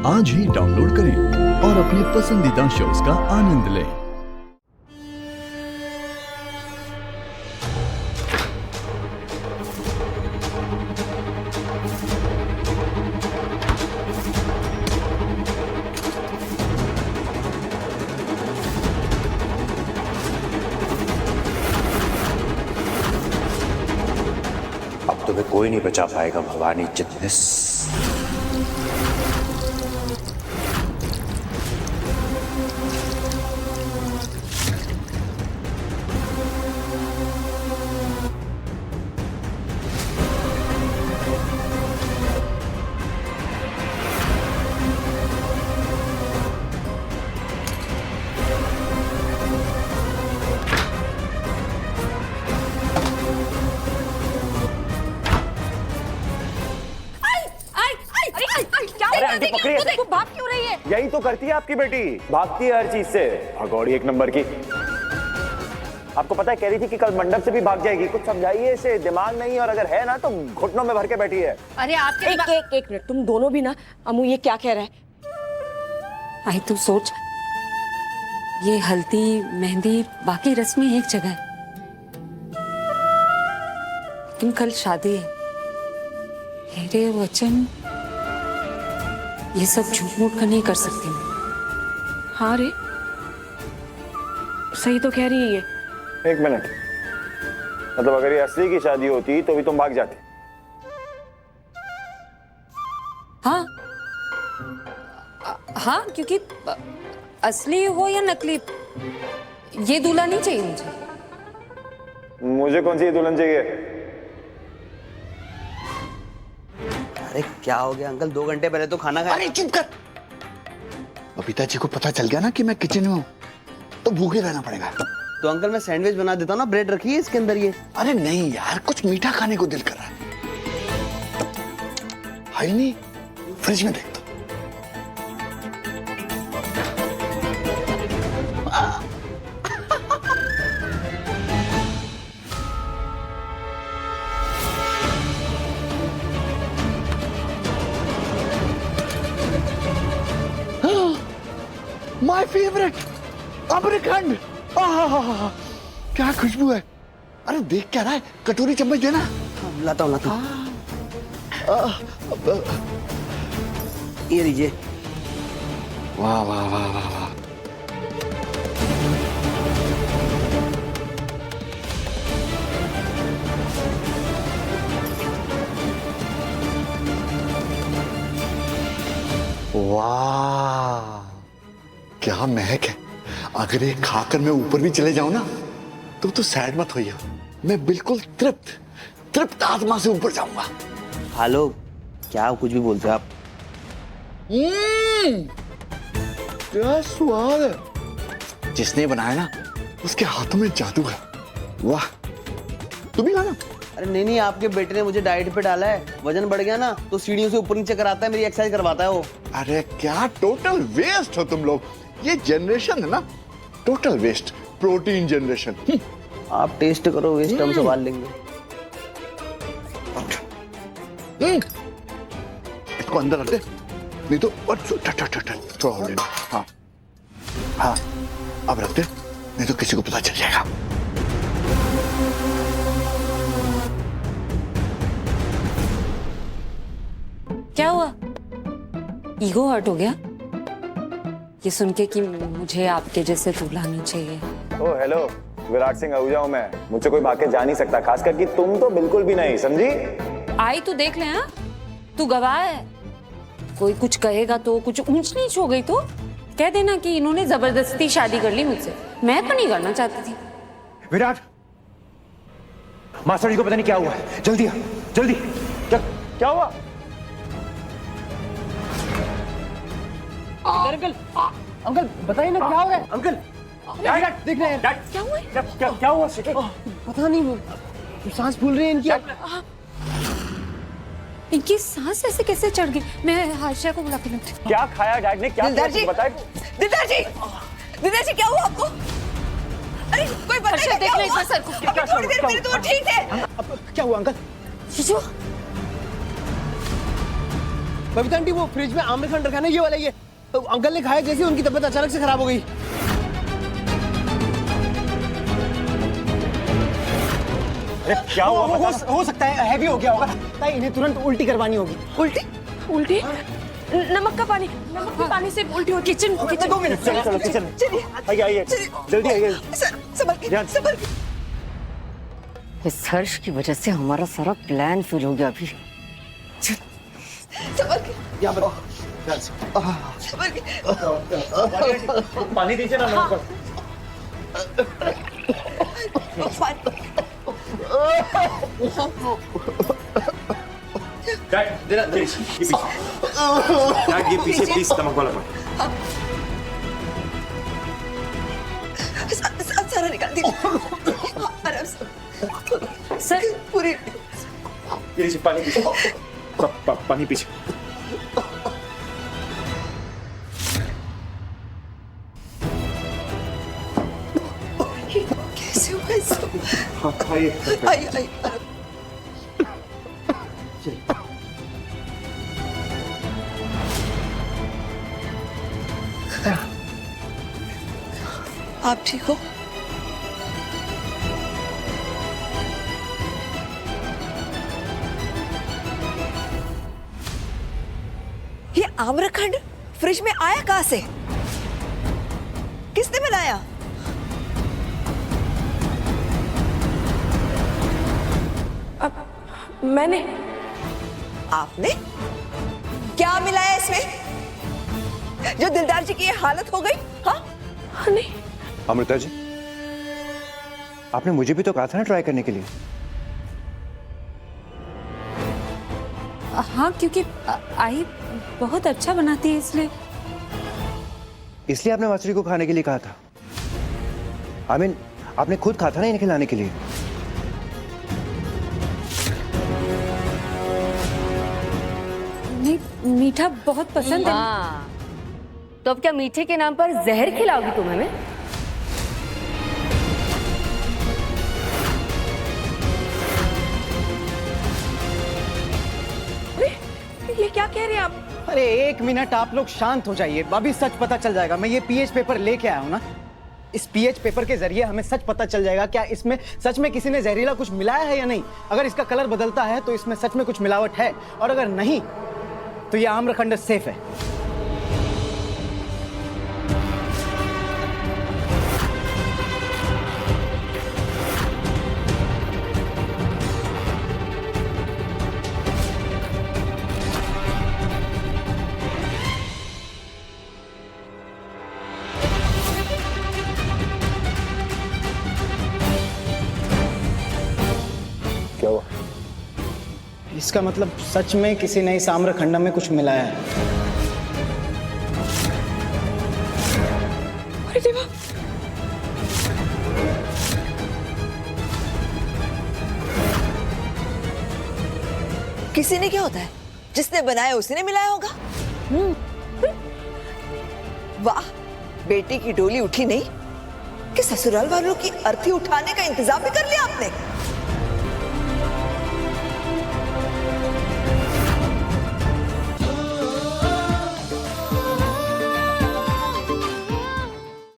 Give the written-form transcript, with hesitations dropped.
आज ही डाउनलोड करें और अपने पसंदीदा शोज का आनंद लें। अब तुम्हें कोई नहीं बचा पाएगा भवानी चिटनिस। वो भाग क्यों रही है? यही तो करती है आपकी बेटी, भागती है हर चीज से, भगौड़ी एक नंबर की। आपको पता है कह रही थी कि कल मंडप से भी भाग जाएगी। कुछ समझाइए इसे, दिमाग नहीं है और अगर है ना तो घुटनों में भर के बैठी है। अरे आपके एक मिनट, तुम दोनों भी ना। अमू ये क्या कह रहा है? आई तू सोच, ये हल्दी मेहंदी बाकी रस्में एक जगह है, लेकिन कल शादी है। मेरे वचन ये सब झूठ मूठ का नहीं कर सकती मैं। हाँ रे, सही तो कह रही है ये। एक मिनट, मतलब अगर ये असली की शादी होती तो भी तुम भाग जाते? हाँ हाँ, क्योंकit असली हो या नकली, ये दूल्हा नहीं चाहिए मुझे। मुझे कौन सी दुल्हन चाहिए? अरे क्या हो गया अंकल, 2 घंटे पहले तो खाना खाया। अरे चुप कर। बबीता जी को पता चल गया ना कि मैं किचन में हूँ तो भूखे रहना पड़ेगा। तो अंकल मैं सैंडविच बना देता हूँ ना, ब्रेड रखी है इसके अंदर ये। अरे नहीं यार, कुछ मीठा खाने को दिल कर रहा है। है नहीं, फ्रिज में देख दो। My favourite amrakhand. क्या खुशबू है। अरे देख क्या रहा है, कटोरी चम्मच देना। लाता हूँ ये लीजिए। वाह वाह वाह वाह वाह। वाह क्या महक है। अगर ये खाकर मैं ऊपर भी चले जाऊं ना तो सैड मत होइए, मैं बिल्कुल तृप्त आत्मा से ऊपर जाऊंगा। हेलो, क्या कुछ भी बोलते हो आप। क्या स्वाद है। जिसने बनाया ना उसके हाथों में जादू है। वाह, तुम भी खाना। अरे नहीं, आपके बेटे ने मुझे डाइट पे डाला है, वजन बढ़ गया ना तो सीढ़ियों से ऊपर नीचे कराता है, मेरी एक्सरसाइज करवाता है वो। अरे क्या टोटल वेस्ट हो तुम लोग। ये जनरेशन है ना टोटल वेस्ट, प्रोटीन जनरेशन। आप टेस्ट करो, वेस्ट हम संभाल लेंगे। इसको अंदर रख दे, नहीं तो थोड़ा और लेना। हाँ हाँ, अब रख दे, नहीं तो किसी को पता चल जाएगा। क्या हुआ, ईगो हर्ट हो गया ये सुन के कि मुझे आपके जैसे दूल्हा नहीं चाहिए? ओ हेलो, विराट सिंह आहूजा हूं मैं, मुझसे कोई भाग के जा नहीं सकता, खासकर कि तुम तो बिल्कुल भी नहीं, समझी? आई तू देख ले। हाँ, तू गवाह है। कोई कुछ कहेगा तो, कुछ ऊंच नीच हो गई तो कह देना कि इन्होंने जबरदस्ती शादी कर ली मुझसे। मैं तो नहीं करना चाहती थी। विराट, मास्टर जी को पता नहीं क्या हुआ है, जल्दी आ, जल्दी। क्या हुआ? अंकल अंकल बताइए ना, क्या हो रहा है? अंकल देख रहे हैं क्या हुआ? क्या हुआ? पता नहीं, सांस फूल रही है इनकी। इनकी सांस ऐसे कैसे चढ़ गई? मैं हाशिया को बुला के लाती हूँ। क्या खाया डैड ने? क्या बताए? दिलदार जी क्या हुआ आपको? अरे कोई बताइए देख ले इस सर को। थोड़ी देर पहले तो वो ठीक है। क्या हुआ अंकल? शिशु बबीता आंटी वो फ्रिज में आम्रखंड रखा है ना, ये वाला ये तो अंकल ने खाया जैसे उनकी तबीयत अचानक से खराब हो गई। अरे क्या हुआ? हो सकता है हैवी हो गया होगा, ताई इन्हें तुरंत उल्टी करवानी होगी। उल्टी उल्टी नमक का पानी, नमक के पानी से उल्टी हो। किचन 2 मिनट, चलो चलो किचन में। चलिए आइए आइए, जल्दी आइए। सर संभल के ध्यान। संभल के। इस हर्ष की वजह से हमारा सारा प्लान फेल हो गया अभी। संभल के यहाँ बताओ संभल के। पानी दीजिए ना नमक पर। डैड ये पीछे प्लीज नमक वाला पानी। सारा निकाल दीजिए आराम से। सर पूरी ये लीजिए पानी पीछे। पानी पीछे। कैसे हुआ इसको? हाँ आइए। आइए आइए आराम। आप ठीक हो? ये आम्रखंड फ्रिज में आया कहां से? किसने बनाया? मैंने। आपने? क्या मिलाया इसमें जो दिलदार जी की ये हालत हो गई? हाँ नहीं। अमृता जी, आपने मुझे भी तो कहा था ना ट्राई करने के लिए। हाँ, क्योंकि आई बहुत अच्छा बनाती है इसलिए आपने मास्टरी को खाने के लिए कहा था। आपने खुद कहा था ना इन्हें खिलाने के लिए। नहीं, मीठा बहुत पसंद है। हाँ, तो अब क्या मीठे के नाम पर जहर खिलाओगी तुम हमें? ये क्या कह रहे हैं आप? अरे 1 मिनट आप लोग शांत हो जाइए, अभी सच पता चल जाएगा। मैं ये पीएच पेपर लेके आया हूँ ना, इस पीएच पेपर के जरिए हमें सच पता चल जाएगा क्या इसमें सच में किसी ने जहरीला कुछ मिलाया है या नहीं। अगर इसका कलर बदलता है तो इसमें सच में कुछ मिलावट है, और अगर नहीं तो ये आम्रखंड सेफ है। क्या हुआ? इसका मतलब सच में किसी ने इस आम्रखंड में कुछ मिलाया है। अरे देवा, किसी ने क्या होता है? जिसने बनाया उसी ने मिलाया होगा। वाह, बेटी की डोली उठी नहीं कि ससुराल वालों की अर्थी उठाने का इंतजाम भी कर लिया आपने।